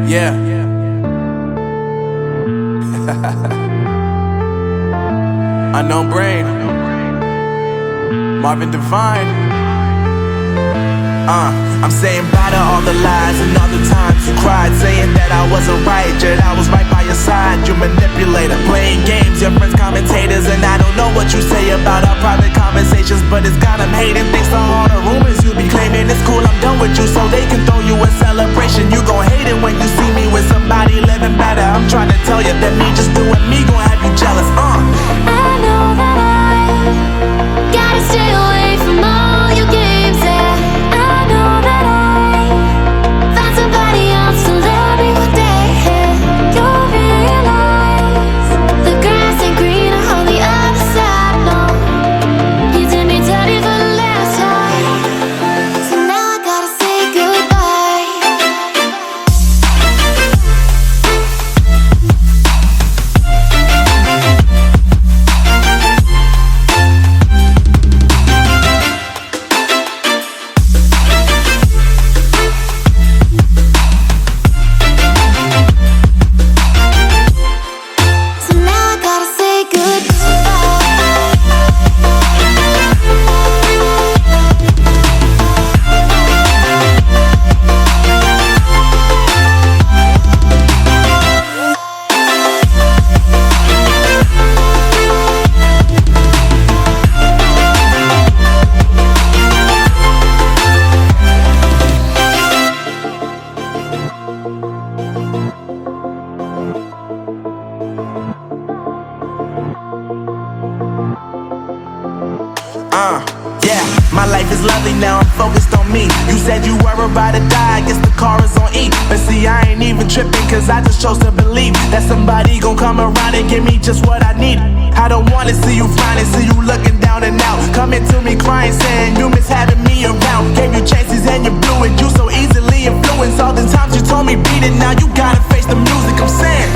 Yeah. Unknown Brain, Marvin Divine. I'm saying bye to all the lies and all the times you cried, saying that I wasn't right, yet I was right by your side. You manipulator, playing games, your friends commentators, and I don't know what you say about our private conversations, but it's got them hating. Thanks to all the rumors you be claiming. It's cool, I'm done with you, so they can throw you a celebration. You gon' hate it when you see me with somebody living better. I'm trying to tell you that me just doing me gon' have you jealous. I know that I gotta stay away from all your games, yeah. I know that I found somebody else to love me one day, yeah. You'll realize the grass ain't greener on the other side, no. You did me dirty for the last time, so now I gotta say goodbye. So now I gotta say goodbye. Yeah, my life is lovely now, I'm focused on me. You said you were about to die, I guess the car is on E. But see, I ain't even tripping, cause I just chose to believe that somebody gon' come around and give me just what I need. I don't wanna see you flying, see you looking down and out, coming to me crying, saying you miss having me around. Gave you chances and you blew it, you so easily influenced. All the times you told me beat it, now you gotta face the music. I'm saying